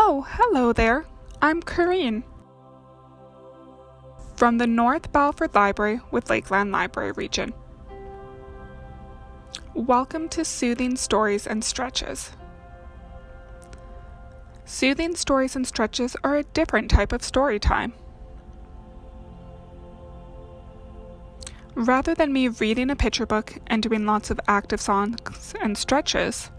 Oh, hello there. I'm Corrine from the North Balford Library with Lakeland Library Region. Welcome to Soothing Stories and Stretches. Soothing stories and stretches are a different type of story time. Rather than me reading a picture book and doing lots of active songs and stretches,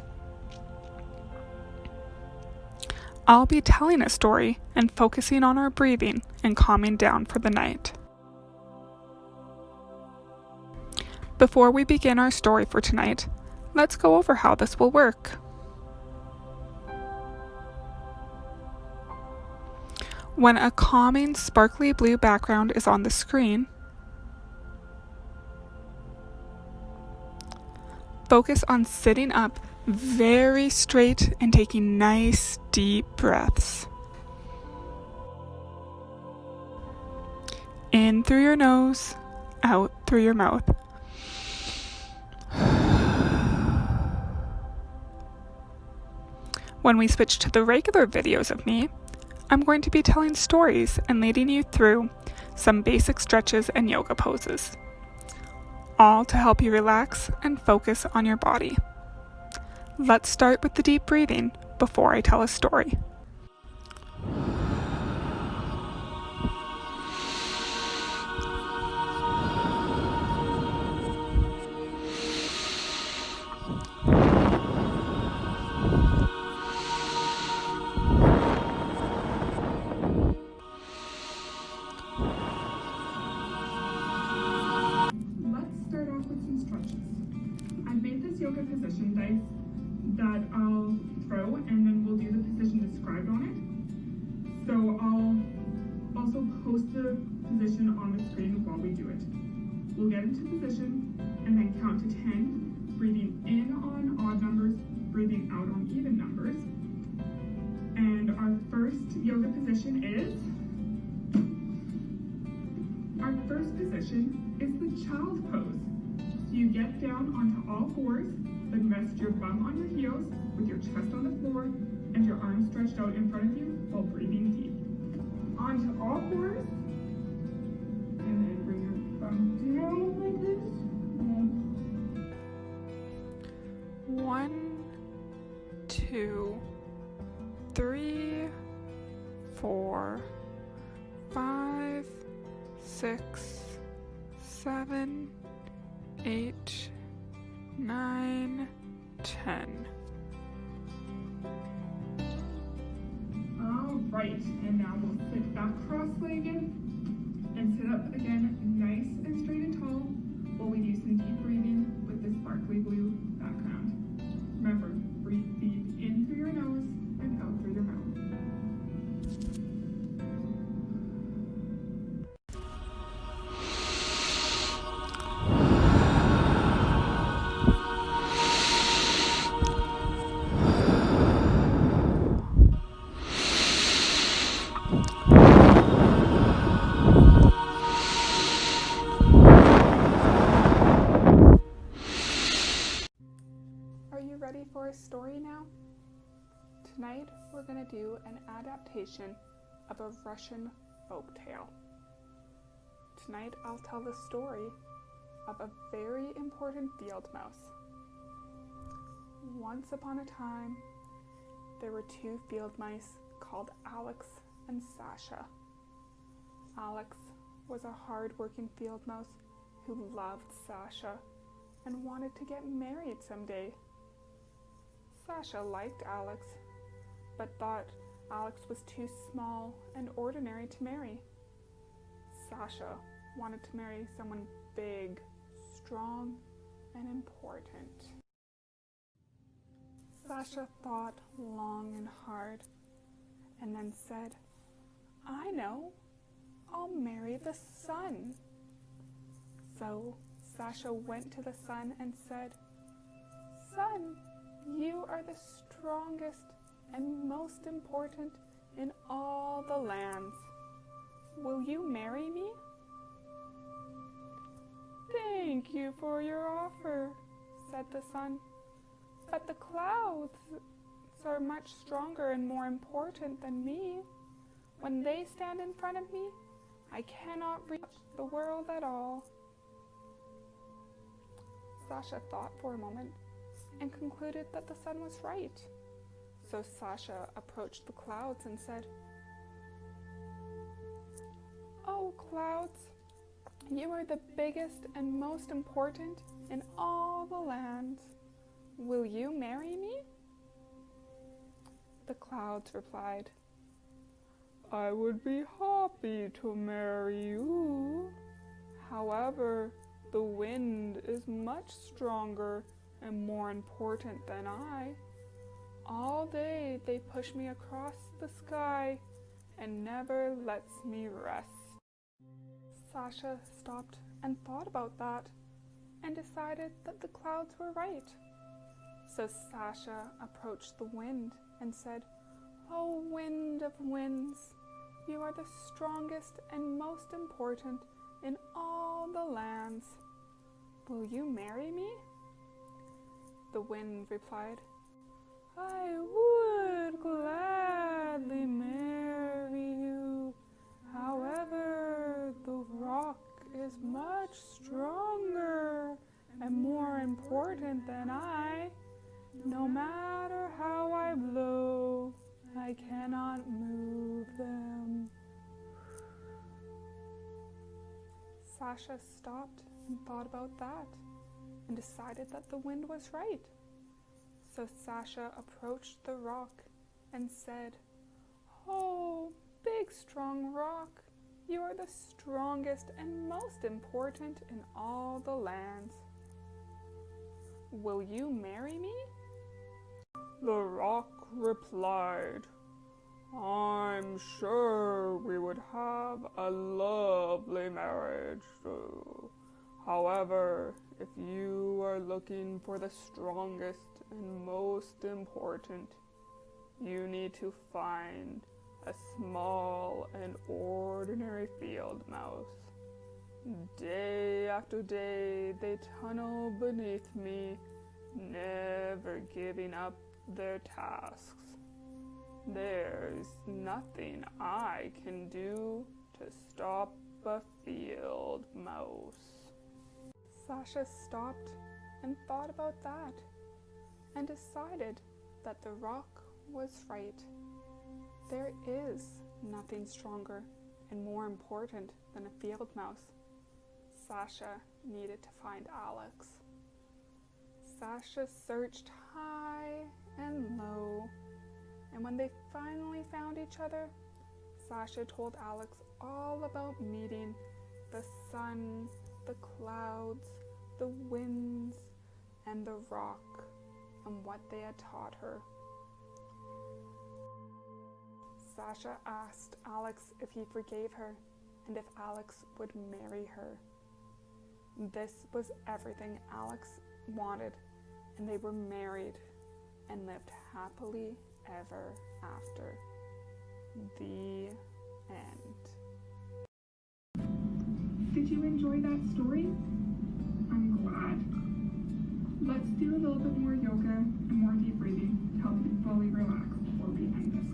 I'll be telling a story and focusing on our breathing and calming down for the night. Before we begin our story for tonight, let's go over how this will work. When a calming, sparkly blue background is on the screen, focus on sitting up very straight and taking nice, deep breaths. In through your nose, out through your mouth. When we switch to the regular videos of me, I'm going to be telling stories and leading you through some basic stretches and yoga poses, all to help you relax and focus on your body. Let's start with the deep breathing before I tell a story. Yoga position dice that I'll throw, and then we'll do the position described on it. So I'll also post the position on the screen while we do it. We'll get into position and then count to 10, breathing in on odd numbers, breathing out on even numbers. And our first yoga position is the child pose. So you get down onto all fours, then rest your bum on your heels with your chest on the floor and your arms stretched out in front of you while breathing deep. Onto all fours, and then bring your bum down like this. 1, 2, 3, 4, 5, 6, 7, 8, 9, 10. All right, and now we'll sit back cross-legged and sit up again nice and straight and tall while we do some deep breathing with the sparkly blue background. Remember, breathe deep in through your nose and out through your mouth. Ready for a story now? Tonight we're going to do an adaptation of a Russian folktale. Tonight I'll tell the story of a very important field mouse. Once upon a time, there were two field mice called Alex and Sasha. Alex was a hard-working field mouse who loved Sasha and wanted to get married someday. Sasha liked Alex, but thought Alex was too small and ordinary to marry. Sasha wanted to marry someone big, strong, and important. Sasha thought long and hard, and then said, "I know, I'll marry the sun." So Sasha went to the sun and said, "Sun, you are the strongest and most important in all the lands. Will you marry me?" "Thank you for your offer," said the sun. "But the clouds," are much stronger and more important than me. When they stand in front of me, I cannot reach the world at all. Sasha thought for a moment and concluded that the sun was right. So Sasha approached the clouds and said, "Oh, clouds, you are the biggest and most important in all the land. Will you marry me?" The clouds replied, "I would be happy to marry you. However, the wind is much stronger and more important than I. All day they push me across the sky and never lets me rest." Sasha stopped and thought about that and decided that the clouds were right. So Sasha approached the wind and said, "Oh, wind of winds, you are the strongest and most important in all the lands. Will you marry me?" The wind replied, "I would gladly marry you. However, the rock is much stronger and more important than I. No matter how I blow, I cannot move them." Sasha stopped and thought about that and decided that the wind was right. So Sasha approached the rock and said, "Oh, big strong rock, you are the strongest and most important in all the lands. Will you marry me?" The rock replied, "I'm sure we would have a lovely marriage. However, if you are looking for the strongest and most important, you need to find a small and ordinary field mouse. Day after day they tunnel beneath me, never giving up their tasks. There's nothing I can do to stop a field mouse." Sasha stopped and thought about that and decided that the rock was right. There is nothing stronger and more important than a field mouse. Sasha needed to find Alex. Sasha searched high and low, and when they finally found each other, Sasha told Alex all about meeting the sun, the clouds, the winds, and the rock, and what they had taught her. Sasha asked Alex if he forgave her and if Alex would marry her. This was everything Alex wanted, and they were married and lived happily ever after. The end. Did you enjoy that story? I'm glad. Let's do a little bit more yoga and more deep breathing to help you fully relax before we end this.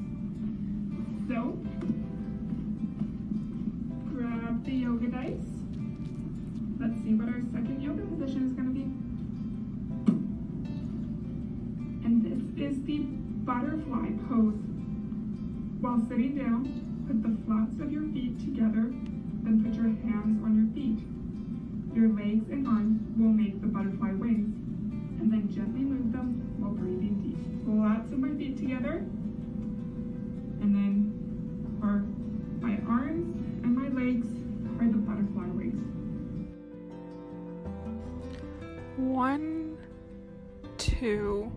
So, grab the yoga dice. Let's see what our second yoga position is going to be. And this is the butterfly pose. While sitting down, put the flats of your feet together, then put your hands on your feet. Your legs and arms will make the butterfly wings, and then gently move them while breathing deep. Flats of my feet together, and then my arms and my legs are the butterfly wings. 1, 2,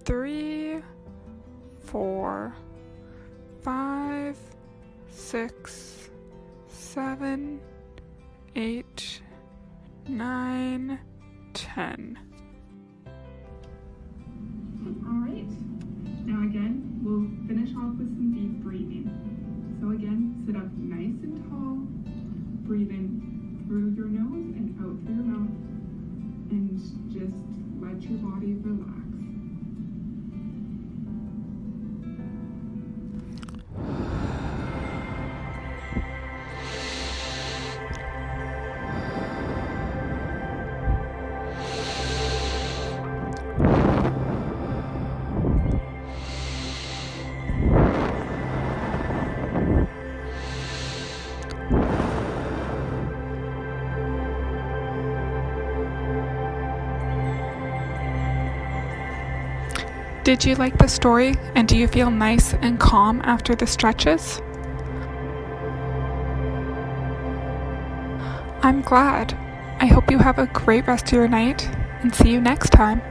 3, 4, 5, 6, 7, 8, 9, 10. All right. Now again, we'll finish off with some deep breathing. So again, sit up nice and tall, breathe in through your nose and out through your mouth, and just let your body relax. Did you like the story, and do you feel nice and calm after the stretches? I'm glad. I hope you have a great rest of your night, and see you next time.